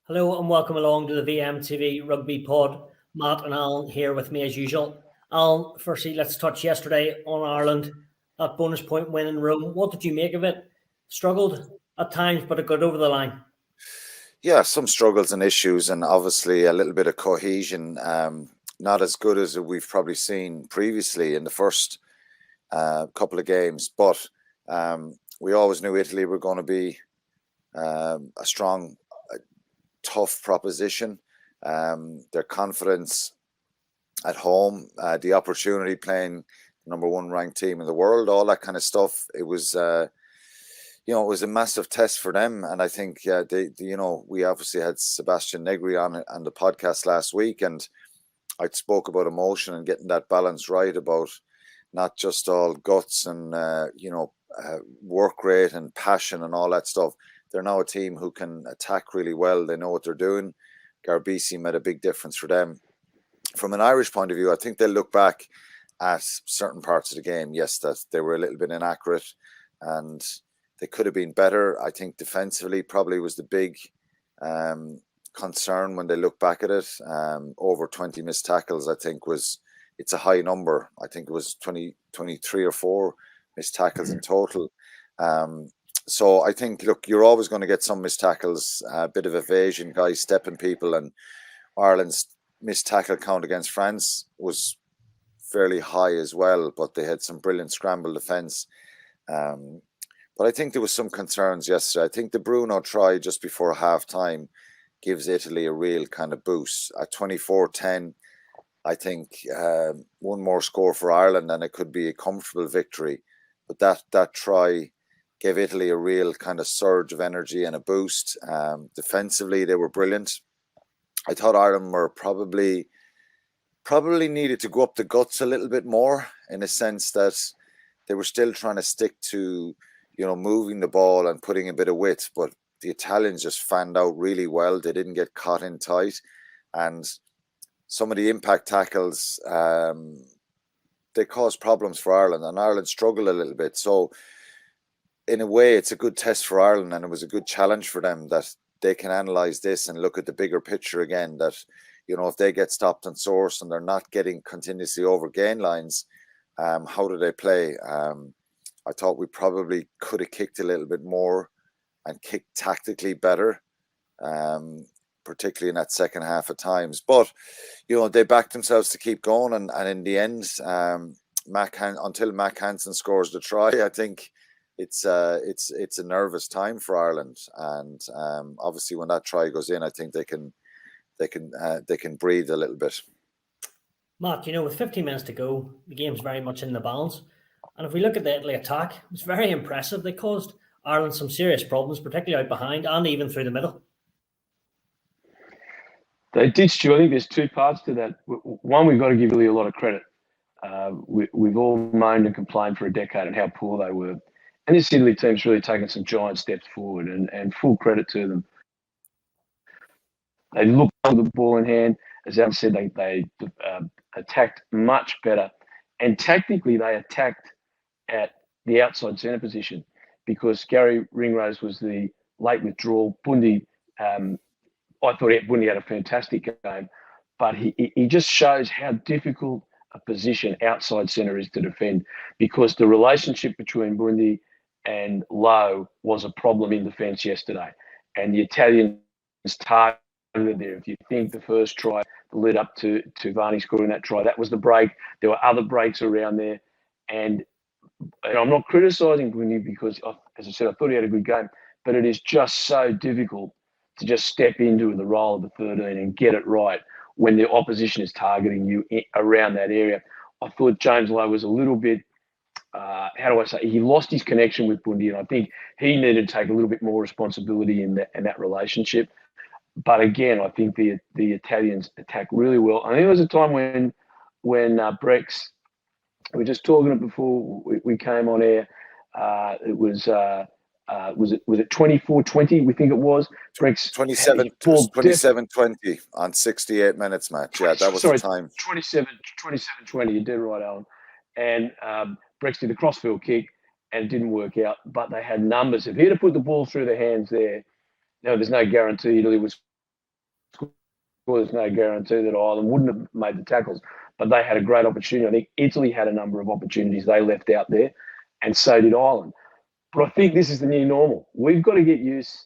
Hello and welcome along to the VMTV Rugby Pod. Matt and Alan here with me as usual. Alan, firstly, let's touch yesterday on Ireland, that bonus point win in Rome. What did you make of it? Struggled at times, but it got over the line. Yeah, some struggles and issues, and obviously a little bit of cohesion. Not as good as we've probably seen previously in the first couple of games, but we always knew Italy were going to be a strong, tough proposition. Their confidence at home, the opportunity playing the number one ranked team in the world, all that kind of stuff. It was, it was a massive test for them. And I think, we obviously had Sebastian Negri on the podcast last week, and I spoke about emotion and getting that balance right about not just all guts and, work rate and passion and all that stuff. They're now a team who can attack really well. They know what they're doing. Garbisi made a big difference for them. From an Irish point of view, I think they'll look back at certain parts of the game. Yes, that they were a little bit inaccurate and they could have been better. I think defensively probably was the big concern when they look back at it. Over 20 missed tackles, I think it's a high number. I think it was 23 or 4 missed tackles in total. So I think, look, you're always going to get some missed tackles, a bit of evasion, guys stepping people, and Ireland's missed tackle count against France was fairly high as well, but they had some brilliant scramble defence. But I think there was some concerns yesterday. I think the Bruno try just before half-time gives Italy a real kind of boost. At 24-10, I think one more score for Ireland and it could be a comfortable victory. But that try gave Italy a real kind of surge of energy and a boost. Defensively, they were brilliant. I thought Ireland were probably needed to go up the guts a little bit more, in a sense that they were still trying to stick to, moving the ball and putting a bit of width, but the Italians just fanned out really well. They didn't get caught in tight, and some of the impact tackles, they caused problems for Ireland, and Ireland struggled a little bit. So in a way, it's a good test for Ireland, and it was a good challenge for them that they can analyze this and look at the bigger picture again, that, if they get stopped on source and they're not getting continuously over gain lines, how do they play? I thought we probably could have kicked a little bit more and kicked tactically better, particularly in that second half at times. But, they backed themselves to keep going. And in the end, until Mac Hansen scores the try, I think it's a nervous time for Ireland. And obviously when that try goes in, I think they can breathe a little bit. Matt, with 15 minutes to go, the game's very much in the balance. And if we look at the Italy attack, it's very impressive. They caused Ireland some serious problems, particularly out behind and even through the middle. They did, Stu. I think there's two parts to that. One, we've got to give Italy a lot of credit. We've all moaned and complained for a decade on how poor they were. And this Italy team's really taken some giant steps forward, and full credit to them. They looked with the ball in hand. As Alan said, they attacked much better. And tactically, they attacked at the outside centre position because Gary Ringrose was the late withdrawal. Bundy, I thought Bundy had a fantastic game, but he just shows how difficult a position outside centre is to defend, because the relationship between Bundy and Lowe was a problem in defence yesterday. And the Italians targeted there. If you think the first try, the lead up to Varney scoring that try, that was the break. There were other breaks around there. And I'm not criticising Bundy because, as I said, I thought he had a good game, but it is just so difficult to just step into the role of the 13 and get it right when the opposition is targeting you around that area. I thought James Lowe was a little bit, he lost his connection with Bundy, and I think he needed to take a little bit more responsibility in that relationship. But again, I think the Italians attacked really well. I think there was a time when Brex, we were just talking it before we came on air. It was it 24-20? We think it was. Brex 27-20 on 68 minutes, Matt. Yeah, that was the time. 27-20. You did right, Alan. And Brex did the crossfield kick, and it didn't work out. But they had numbers. If he had put the ball through the hands there, there's no guarantee Italy was there's no guarantee that Ireland wouldn't have made the tackles, but they had a great opportunity. I think Italy had a number of opportunities they left out there, and so did Ireland. But I think this is the new normal. We've got to get used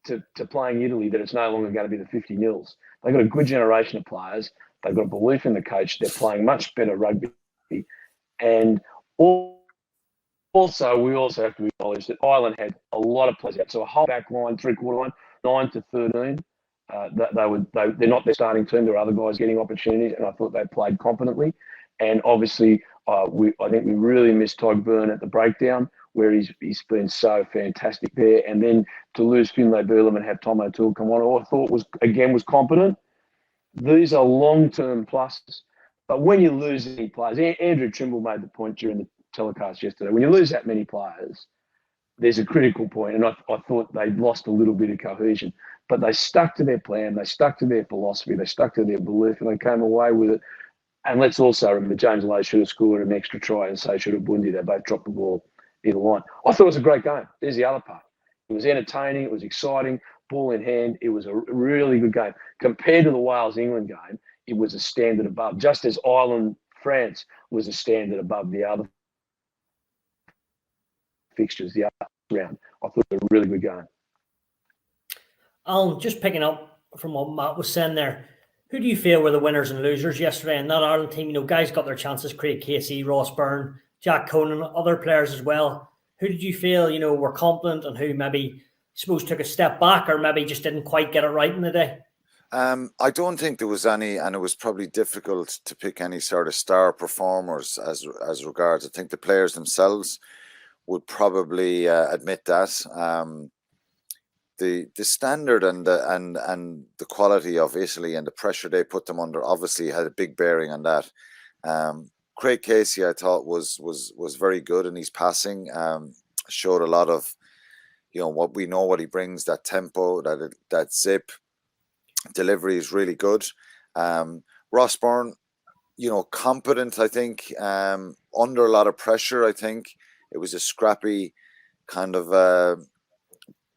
to playing Italy, that it's no longer going to be the 50-0s. They've got a good generation of players. They've got a belief in the coach. They're playing much better rugby. And also, we also have to acknowledge that Ireland had a lot of players out. So a whole back line, three-quarter line, 9 to 13. They're not their starting team. There are other guys getting opportunities, and I thought they played competently. And obviously, I think we really missed Todd Byrne at the breakdown, where he's been so fantastic there. And then to lose Finlay Burlam and have Tom O'Toole come on, who I thought was competent. These are long-term pluses. But when you lose any players, Andrew Trimble made the point during the telecast yesterday, when you lose that many players, there's a critical point, and I thought they lost a little bit of cohesion. But they stuck to their plan, they stuck to their philosophy, they stuck to their belief, and they came away with it. And let's also remember, James Lowe should have scored an extra try, and so should have Bundy. They both dropped the ball either line. I thought it was a great game. There's the other part. It was entertaining, it was exciting, ball in hand. It was a really good game. Compared to the Wales-England game, it was a standard above, just as Ireland-France was a standard above the other fixtures, the other round. I thought it was a really good game. Alan, just picking up from what Matt was saying there, who do you feel were the winners and losers yesterday in that Ireland team? Guys got their chances, Craig Casey, Ross Byrne, Jack Conan, other players as well. Who did you feel, were competent, and who maybe, took a step back or maybe just didn't quite get it right in the day? I don't think there was any, and it was probably difficult to pick any sort of star performers as regards. I think the players themselves would probably admit that. The standard and the quality of Italy and the pressure they put them under obviously had a big bearing on that. Craig Casey, I thought, was very good in his passing. Showed a lot of, what he brings, that tempo, that zip, delivery is really good. Ross Byrne, competent, I think, under a lot of pressure. I think it was a scrappy kind of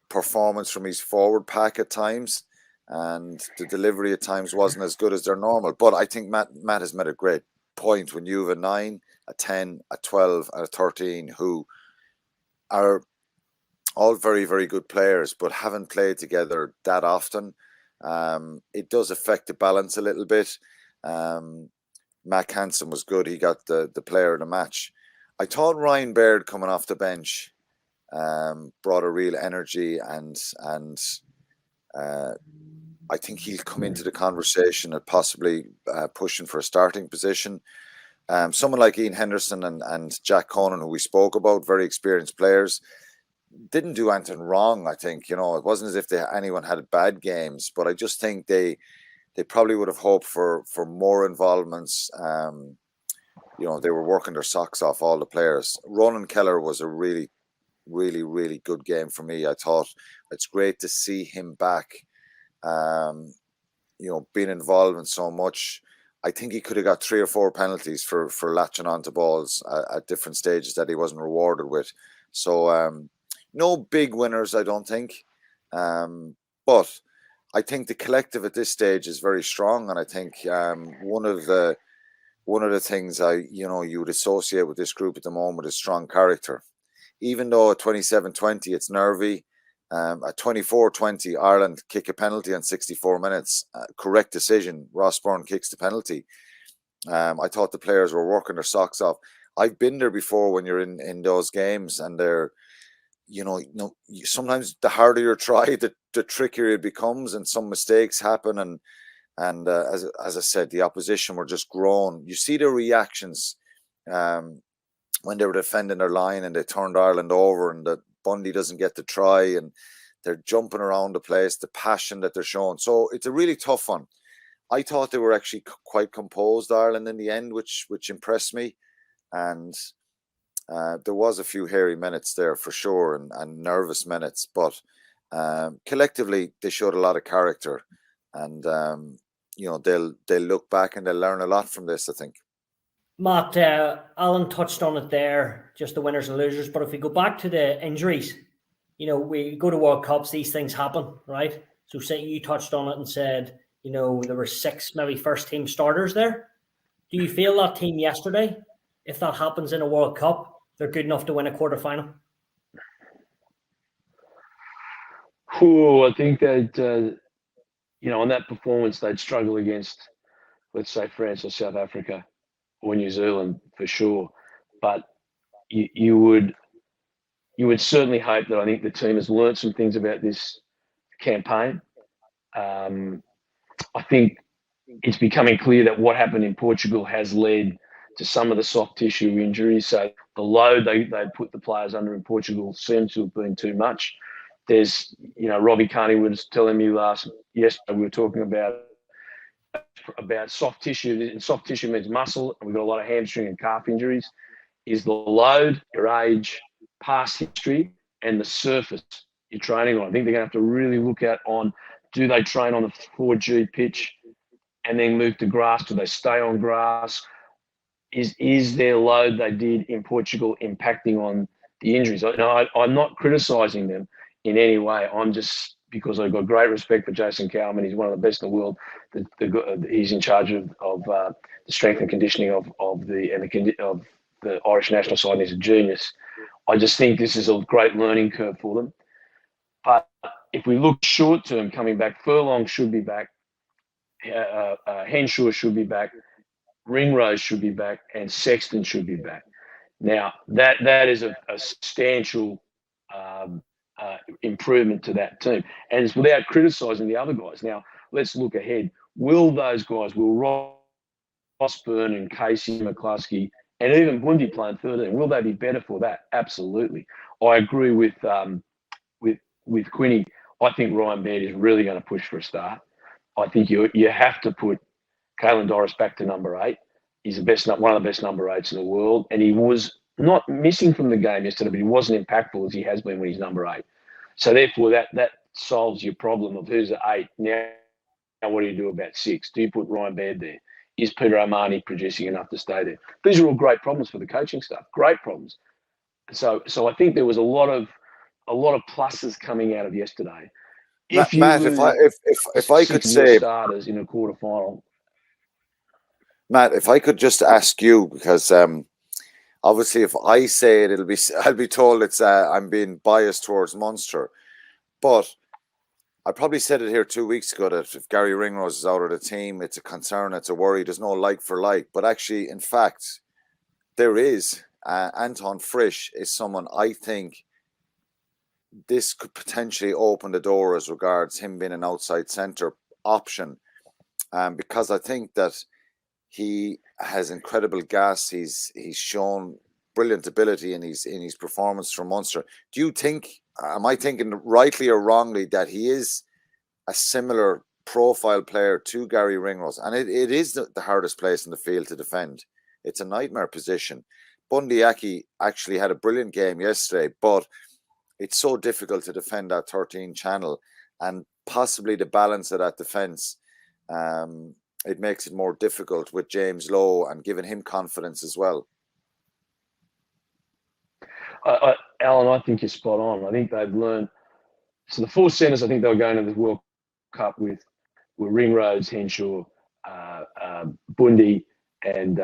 performance from his forward pack at times, and the delivery at times wasn't as good as their normal. But I think Matt has made a great point. When you have a 9, a 10, a 12, and a 13 who are all very, very good players but haven't played together that often, it does affect the balance a little bit. Mac Hansen was good. He got the player of the match. I thought Ryan Baird coming off the bench brought a real energy, and I think he'll come into the conversation and possibly pushing for a starting position. Someone like Ian Henderson and Jack Conan, who we spoke about, very experienced players, didn't do anything wrong. I think, it wasn't as if anyone had bad games, but I just think they probably would have hoped for more involvements. They were working their socks off, all the players. Ronan Keller was a really, really, really good game for me. I thought it's great to see him back, being involved in so much. I think he could have got 3 or 4 penalties for latching onto balls at different stages that he wasn't rewarded with. So no big winners, I don't think. But I think the collective at this stage is very strong, and I think one of the things you would associate with this group at the moment is strong character. Even though at 27-20 it's nervy, at 24-20 Ireland kick a penalty in 64 minutes. Correct decision. Ross Byrne kicks the penalty. I thought the players were working their socks off. I've been there before when you're in those games, and they're, sometimes the harder you try, the trickier it becomes, and some mistakes happen. And as I said, the opposition were just grown. You see their reactions when they were defending their line and they turned Ireland over, and that Bundy doesn't get the try, and they're jumping around the place, the passion that they're showing. So it's a really tough one. I thought they were actually quite composed, Ireland, in the end, which impressed me. And there was a few hairy minutes there for sure, and nervous minutes, but collectively they showed a lot of character, and they'll look back and they'll learn a lot from this, I think. Matt, Alan touched on it there, just the winners and losers. But if we go back to the injuries, we go to World Cups, these things happen, right? So say you touched on it and said, there were 6 maybe first team starters there. Do you feel that team yesterday, if that happens in a World Cup, they're good enough to win a quarter-final? I think that, on that performance, they'd struggle against, let's say, France or South Africa or New Zealand for sure. But you would certainly hope that I think the team has learnt some things about this campaign. I think it's becoming clear that what happened in Portugal has led to some of the soft tissue injuries. So the load they put the players under in Portugal seems to have been too much. There's, Robbie Carney was telling me yesterday we were talking about soft tissue. And soft tissue means muscle, and we've got a lot of hamstring and calf injuries. Is the load, your age, past history, and the surface you're training on. I think they're going to have to really look at do they train on the 4G pitch and then move to grass? Do they stay on grass? Is their load they did in Portugal impacting on the injuries? I'm not criticising them in any way. I'm just, because I've got great respect for Jason Cowman. He's one of the best in the world. He's in charge of the strength and conditioning of the Irish national side, and he's a genius. I just think this is a great learning curve for them. But if we look short term, coming back, Furlong should be back, Henshaw should be back, Ringrose should be back, and Sexton should be back. Now, that is a substantial improvement to that team. And it's without criticising the other guys. Now, let's look ahead. Will Ross Byrne and Casey McCluskey and even Bundy playing 13, will they be better for that? Absolutely. I agree with Quinny. I think Ryan Baird is really going to push for a start. I think you have to put Caelan Doris back to number 8. He's one of the best number 8s in the world, and he was not missing from the game yesterday, but he wasn't impactful as he has been when he's number 8. So therefore, that solves your problem of who's at 8. Now what do you do about 6? Do you put Ryan Baird there? Is Peter O'Mahony producing enough to stay there? These are all great problems for the coaching staff. Great problems. So I think there was a lot of pluses coming out of yesterday. Matt, if I could say starters in a quarterfinal. Matt, if I could just ask you, because obviously if I say it, I'll be told it's I'm being biased towards Munster. But I probably said it here 2 weeks ago that if Gary Ringrose is out of the team, it's a concern, it's a worry. There's no like for like. But actually, in fact, there is. Anton Frisch is someone I think this could potentially open the door as regards him being an outside centre option, because I think that he has incredible gas. He's shown brilliant ability in his performance for Munster. Do you think, am I thinking rightly or wrongly, that he is a similar profile player to Gary Ringrose? And it is the hardest place in the field to defend. It's a nightmare position. Bundy Aki actually had a brilliant game yesterday, but it's so difficult to defend that 13 channel, and possibly the balance of that defence. It makes it more difficult with James Lowe and giving him confidence as well. Alan, I think you're spot on. I think they've learned. So the 4 centres, I think they were going to the World Cup with Ringrose, Henshaw, Bundy, and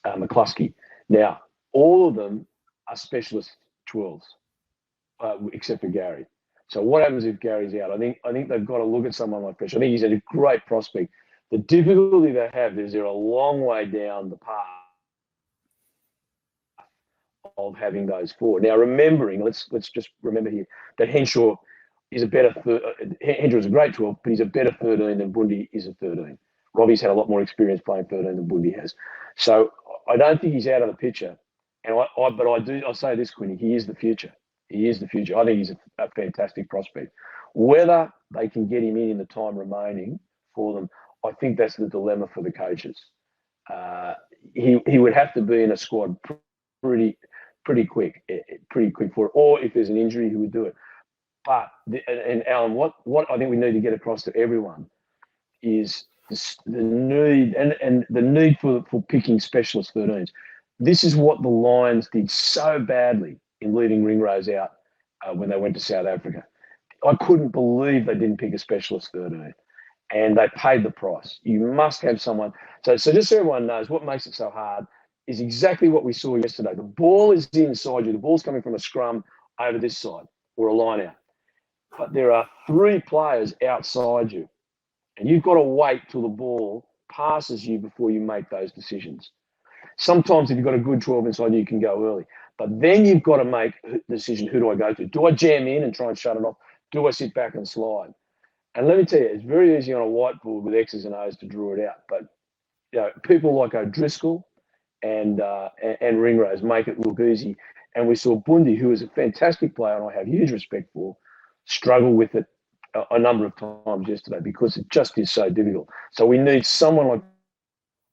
McCluskey. Now, all of them are specialist 12s, except for Gary. So what happens if Gary's out? I think they've got to look at someone like Frisch. I think he's a great prospect. The difficulty they have is they're a long way down the path of having those 4. Now, remembering, let's just remember here that Henshaw is a better Henshaw is a great 12, but he's a better 13 than Bundy is a 13. Robbie's had a lot more experience playing 13 than Bundy has. So I don't think he's out of the picture. And I'll say this, Quinny, he is the future. He is the future. I think he's a fantastic prospect. Whether they can get him in the time remaining for them, I think that's the dilemma for the coaches. He would have to be in a squad pretty quick for it. Or if there's an injury, he would do it. But and Alan, what I think we need to get across to everyone is the need and the need for picking specialist 13s. This is what the Lions did so badly in leaving Ringrose out when they went to South Africa. I couldn't believe they didn't pick a specialist 13. and they paid the price. You must have someone. So just so everyone knows, what makes it so hard is exactly what we saw yesterday. The ball is inside you. The ball's coming from a scrum over this side or a line out. But there are 3 players outside you, and you've got to wait till the ball passes you before you make those decisions. Sometimes if you've got a good 12 inside you can go early. But then you've got to make the decision, who do I go to? Do I jam in and try and shut it off? Do I sit back and slide? And let me tell you, it's very easy on a whiteboard with X's and O's to draw it out. But people like O'Driscoll and Ringrose make it look easy. And we saw Bundy, who is a fantastic player and I have huge respect for, struggle with it a number of times yesterday because it just is so difficult. So we need someone like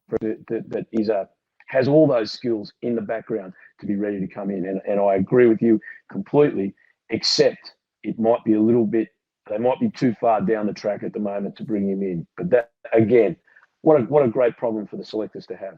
that has all those skills in the background to be ready to come in. And I agree with you completely, except it might be they might be too far down the track at the moment to bring him in. But that, again, what a great problem for the selectors to have.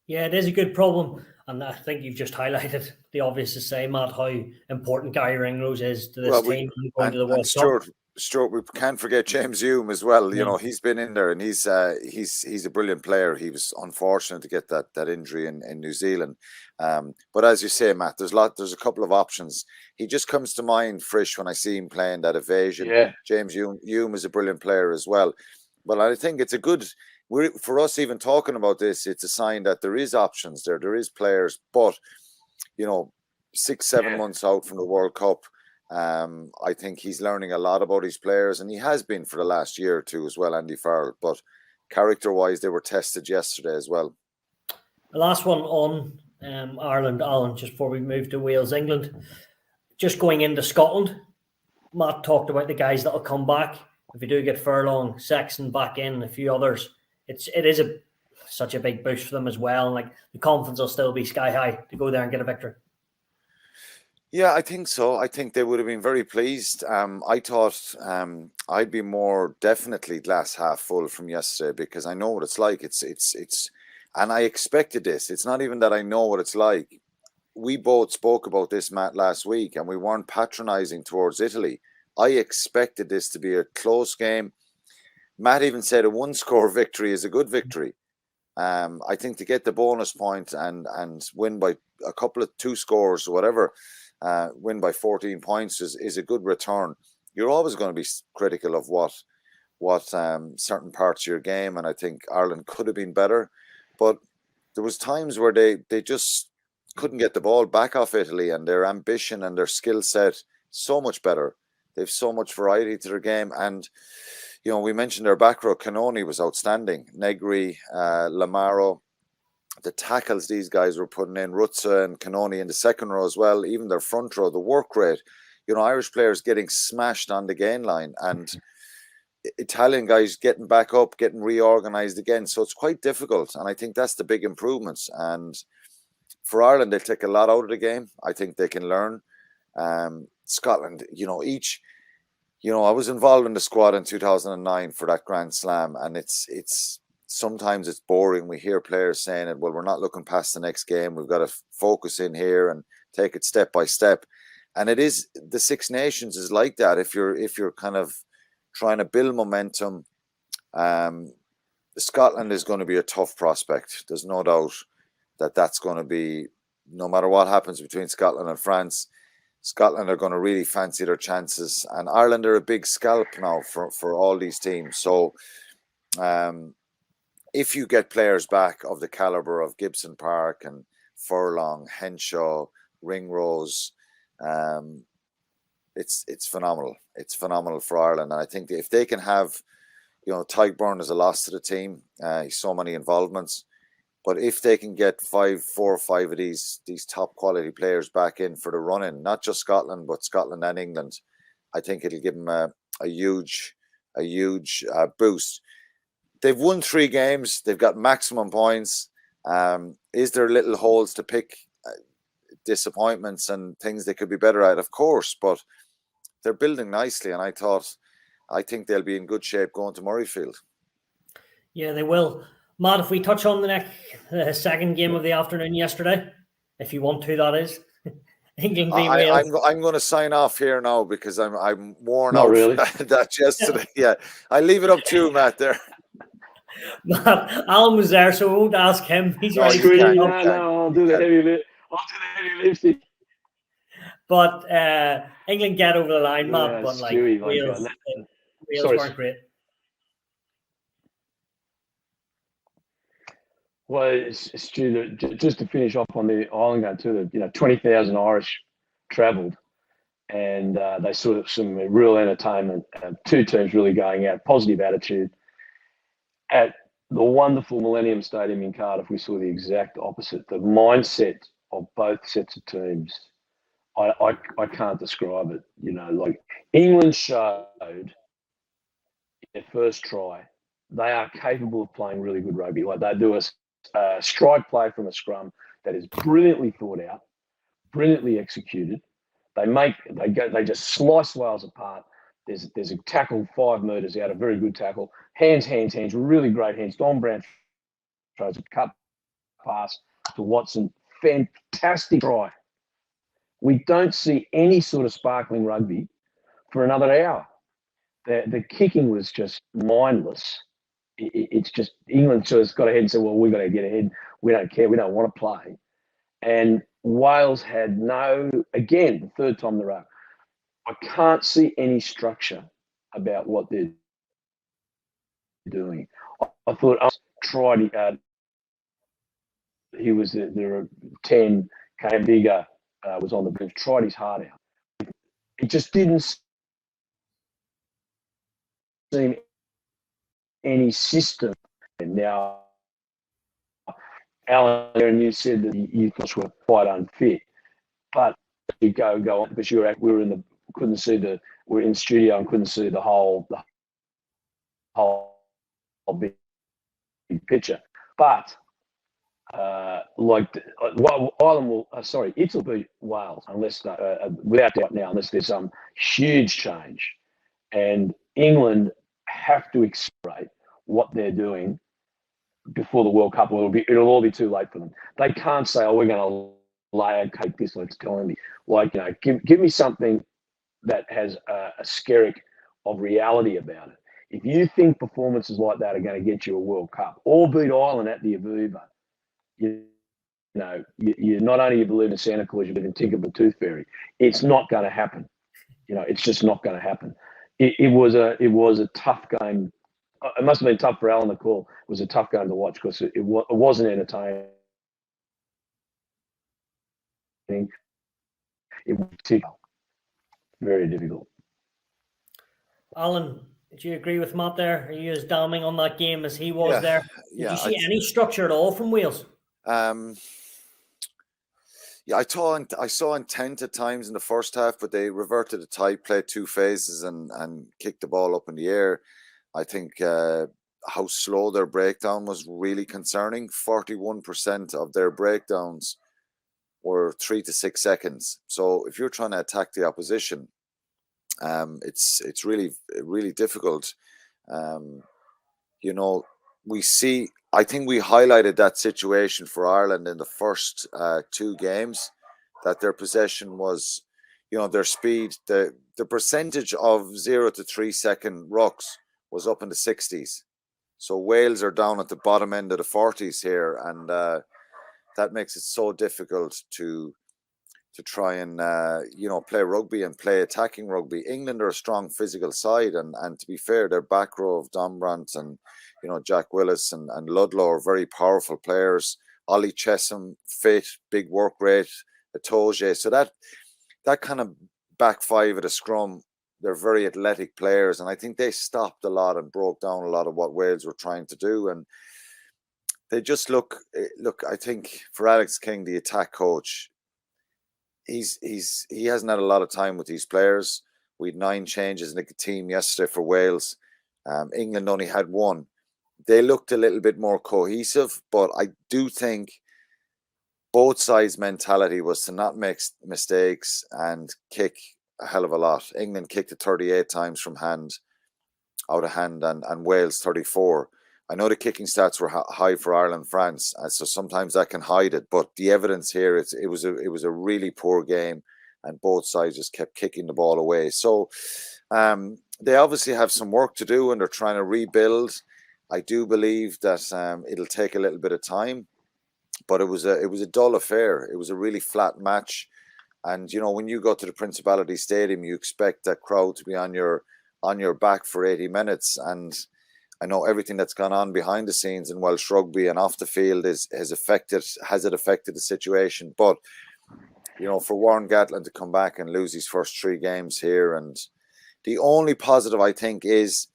Yeah, it is a good problem. And I think you've just highlighted the obvious to say, Matt, how important Gary Ringrose is to this team going to the World Cup. Stuart, we can't forget James Hume as well. You know, he's been in there and he's a brilliant player. He was unfortunate to get that injury in New Zealand. But as you say, Matt, there's a couple of options. He just comes to mind fresh when I see him playing that evasion. Yeah. James Hume is a brilliant player as well. But I think it's for us even talking about this, it's a sign that there is options there. There is players, but 6-7 months out from the World Cup, I think he's learning a lot about his players, and he has been for the last year or two as well, Andy Farrell. But character-wise, they were tested yesterday as well. The last one on Ireland, Alan, just before we move to Wales, England. Just going into Scotland, Matt talked about the guys that will come back. If we do get Furlong, Sexton back in, a few others, it is such a big boost for them as well. And like the confidence will still be sky high to go there and get a victory. Yeah, I think so. I think they would have been very pleased. I thought I'd be more definitely glass half full from yesterday because I know what it's like. It's and I expected this. It's not even that I know what it's like. We both spoke about this, Matt, last week, and we weren't patronising towards Italy. I expected this to be a close game. Matt even said a 1-score victory is a good victory. I think to get the bonus point and win by a couple of 2 scores or whatever, win by 14 points is a good return. You're always going to be critical of what certain parts of your game, and I think Ireland could have been better. But there was times where they just couldn't get the ball back off Italy, and their ambition and their skill set so much better. They've so much variety to their game. And, we mentioned their back row. Canoni was outstanding. Negri, Lamaro, the tackles these guys were putting in, Rutsa and Canoni in the second row as well, even their front row, the work rate. Irish players getting smashed on the gain line and Italian guys getting back up, getting reorganised again. So it's quite difficult. And I think that's the big improvements. And for Ireland, they'll take a lot out of the game. I think they can learn. Scotland, I was involved in the squad in 2009 for that Grand Slam, and it's sometimes it's boring. We hear players saying it, well, we're not looking past the next game. We've got to focus in here and take it step by step. And it is, the Six Nations is like that. If you're kind of trying to build momentum, Scotland is going to be a tough prospect. There's no doubt that's going to be, no matter what happens between Scotland and France, Scotland are going to really fancy their chances, and Ireland are a big scalp now for all these teams. So if you get players back of the caliber of Gibson Park and Furlong, Henshaw, Ringrose, it's phenomenal. It's phenomenal for Ireland. And I think if they can have, Tadhg is a loss to the team. He's so many involvements. But if they can get 4 or 5 of these top quality players back in for the run-in, not just Scotland, but Scotland and England, I think it'll give them a huge boost. They've won 3 games. They've got maximum points. Is there little holes to pick, disappointments and things they could be better at? Of course, but they're building nicely. And I think they'll be in good shape going to Murrayfield. Yeah, they will. Matt, if we touch on the second game of the afternoon yesterday, if you want to, that is. England v Wales. I'm going to sign off here now because I'm worn Not out really. that yesterday. Yeah, I leave it up to you, Matt. There. Matt, Alan was there, so we won't ask him. He's No, ready you to can't. go. No, I'll do the heavy lift. I'll do the heavy lifting. But England get over the line, Matt. Yeah, But like Stewie, Wales sorry. weren't great. Well, Stu, just to finish off on the island game too, 20,000 Irish travelled, and they saw some real entertainment. Two teams really going out, positive attitude. At the wonderful Millennium Stadium in Cardiff, we saw the exact opposite. The mindset of both sets of teams, I can't describe it. Like England showed their first try, they are capable of playing really good rugby. Like they do a strike play from a scrum that is brilliantly thought out, brilliantly executed. They just slice Wales apart. There's a tackle 5 metres out, a very good tackle. Hands, really great hands. Don Brown throws a cut pass to Watson. Fantastic try. We don't see any sort of sparkling rugby for another hour. The kicking was just mindless. It's just England just got ahead and said, well, we've got to get ahead. We don't care. We don't want to play. And Wales had again, the third time in a row, I can't see any structure about what they're doing. I thought I tried. He was there were 10, came bigger, was on the bench, tried his heart out. It just didn't seem any system. And now, Alan, and you said that you were quite unfit, but you go on because we're in studio and couldn't see the whole big picture. But Italy beat Wales unless without doubt now, unless there's some huge change, and England have to accelerate what they're doing before the World Cup. It'll all be too late for them. They can't say, "Oh, we're going to lay a cake this let's tell me." Give me something that has a skerrick of reality about it. If you think performances like that are going to get you a World Cup or beat Ireland at the Aviva, you not only you believe in Santa Claus, you believe in Tinkerbell Tooth Fairy. It's not going to happen. It's just not going to happen. It was a tough game. It must have been tough for Alan to call. It was a tough game to watch because it wasn't entertaining. It was very difficult. Alan, do you agree with Matt there? Are you as damning on that game as he was there? Did you see any structure at all from Wales? I saw intent at times in the first half, but they reverted the tide, played 2 phases and kicked the ball up in the air. I think how slow their breakdown was really concerning. 41% of their breakdowns were 3 to 6 seconds. So if you're trying to attack the opposition, it's really, really difficult. I think we highlighted that situation for Ireland in the first 2 games, that their possession was, their speed, the percentage of 0 to 3 second rucks was up in the 60s. So Wales are down at the bottom end of the 40s here, and that makes it so difficult to try and play rugby and play attacking rugby. England are a strong physical side, and to be fair, their back row of Dombrant and Jack Willis and Ludlow are very powerful players. Ollie Chesham, fit, big work rate, Atoje. So that kind of back 5 at a scrum, they're very athletic players, and I think they stopped a lot and broke down a lot of what Wales were trying to do. And they just look. I think for Alex King, the attack coach, he hasn't had a lot of time with these players. We had 9 changes in the team yesterday for Wales. England only had 1. They looked a little bit more cohesive, but I do think both sides' mentality was to not make mistakes and kick a hell of a lot. England kicked it 38 times from out of hand, and Wales 34. I know the kicking stats were high for Ireland, France, so sometimes that can hide it. But the evidence here, it was a really poor game, and both sides just kept kicking the ball away. So they obviously have some work to do, and they're trying to rebuild. I do believe that it'll take a little bit of time, but it was a dull affair. It was a really flat match, and when you go to the Principality Stadium, you expect that crowd to be on your back for 80 minutes. And I know everything that's gone on behind the scenes in Welsh rugby and off the field has it affected the situation. But for Warren Gatland to come back and lose his first 3 games here, and the only positive I think is,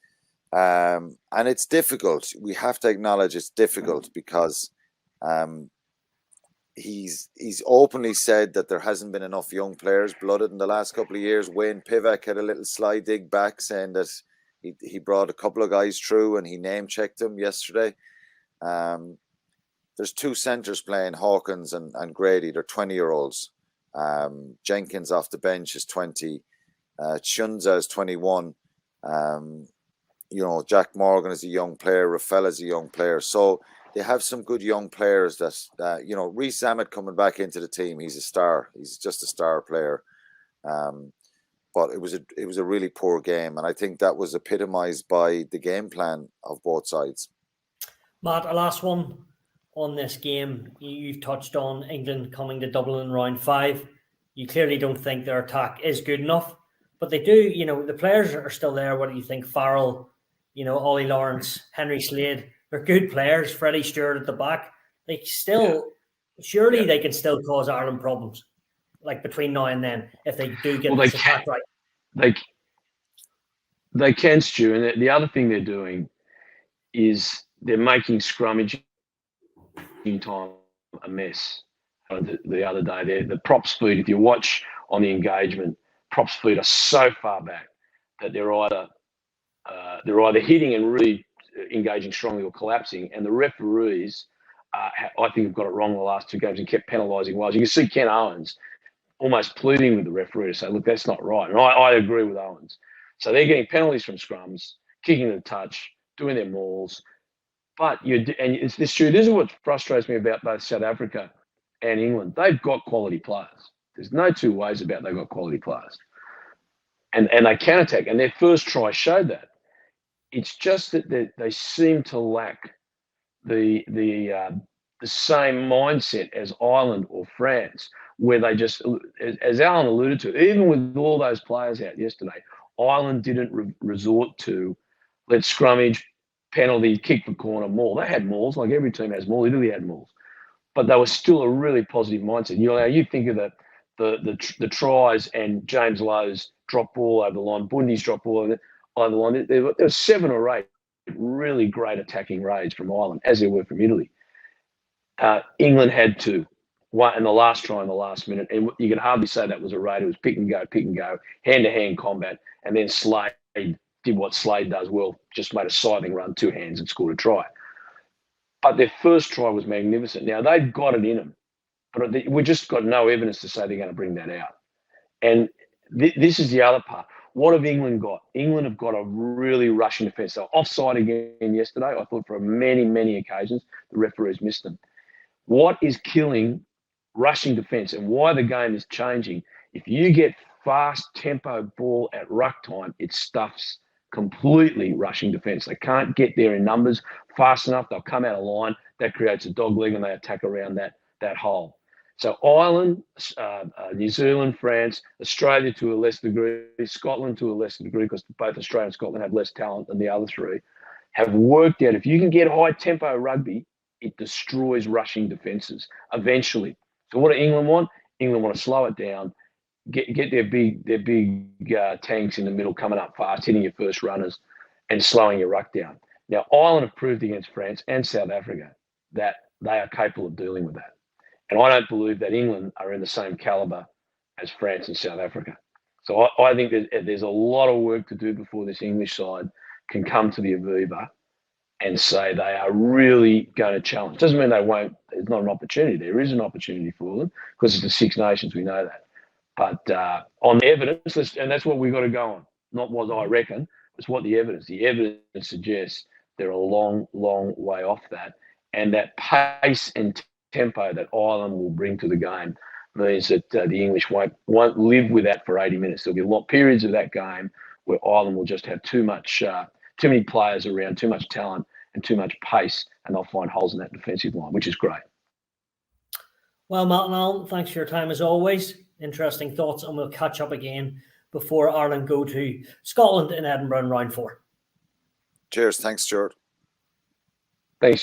and it's difficult. We have to acknowledge it's difficult because he's openly said that there hasn't been enough young players blooded in the last couple of years. Wayne Pivac had a little sly dig back saying that he brought a couple of guys through and he name-checked them yesterday. There's 2 centres playing, Hawkins and Grady. They're 20-year-olds. Jenkins off the bench is 20. Chunza is 21. Jack Morgan is a young player. Rafael is a young player. So they have some good young players that Reece Ahmed coming back into the team. He's a star. He's just a star player. But it was a really poor game, and I think that was epitomised by the game plan of both sides. Matt, a last one on this game. You've touched on England coming to Dublin in round 5. You clearly don't think their attack is good enough, but they do. The players are still there. What do you think? Farrell, Ollie Lawrence, Henry Slade. They're good players. Freddie Stewart at the back. They still, surely they can still cause Ireland problems. Like between now and then, if they do get this attack right. They can, Stu. And the other thing they're doing is they're making scrummaging time a mess. The other day, the prop speed, if you watch on the engagement, prop speed are so far back that they're either hitting and really engaging strongly or collapsing. And the referees, I think, have got it wrong the last 2 games and kept penalising Wales. You can see Ken Owens almost pleading with the referee to say, look, that's not right. And I agree with Owens. So they're getting penalties from scrums, kicking the touch, doing their mauls. But this is what frustrates me about both South Africa and England. They've got quality players. There's no 2 ways about they've got quality players. And they can attack. And their first try showed that. It's just that they seem to lack the same mindset as Ireland or France, where they just, as Alan alluded to, even with all those players out yesterday, Ireland didn't resort to let's scrummage, penalty, kick for corner, maul. They had mauls, like every team has maul. Italy had mauls, but they were still a really positive mindset. You think of the tries and James Lowe's drop ball over the line, Bundy's drop ball over the line. There were 7 or 8 really great attacking raids from Ireland, as there were from Italy. England had 2. One in the last try in the last minute, and you can hardly say that was a raid. It was pick and go, hand-to-hand combat, and then Slade did what Slade does well, just made a scything run, 2 hands, and scored a try. But their first try was magnificent. Now, they've got it in them, but we've just got no evidence to say they're going to bring that out. And this is the other part. What have England got? England have got a really rushing defence. They were offside again yesterday. I thought for many, many occasions the referees missed them. What is killing rushing defence and why the game is changing? If you get fast tempo ball at ruck time, it stuffs completely rushing defence. They can't get there in numbers fast enough. They'll come out of line. That creates a dog leg and they attack around that hole. So Ireland, New Zealand, France, Australia to a less degree, Scotland to a lesser degree, because both Australia and Scotland have less talent than the other 3, have worked out if you can get high tempo rugby, it destroys rushing defences eventually. So what do England want? England want to slow it down, get their big tanks in the middle coming up fast, hitting your first runners and slowing your ruck down. Now, Ireland have proved against France and South Africa that they are capable of dealing with that. And I don't believe that England are in the same calibre as France and South Africa. So I think that there's a lot of work to do before this English side can come to the Aviva and say they are really going to challenge. Doesn't mean they won't. There's not an opportunity. There is an opportunity for them because it's the Six Nations. We know that. But on the evidence, and that's what we've got to go on. Not what I reckon. It's what the evidence. The evidence suggests They're a long, long way off that. And that pace and tempo that Ireland will bring to the game means that the English won't live with that for 80 minutes. There'll be long periods of that game where Ireland will just have too many players around, too much talent and too much pace, and they'll find holes in that defensive line, which is great. Well, Matt and Alan, thanks for your time as always. Interesting thoughts, and we'll catch up again before Ireland go to Scotland in Edinburgh in round 4. Cheers. Thanks, Stuart. Thanks,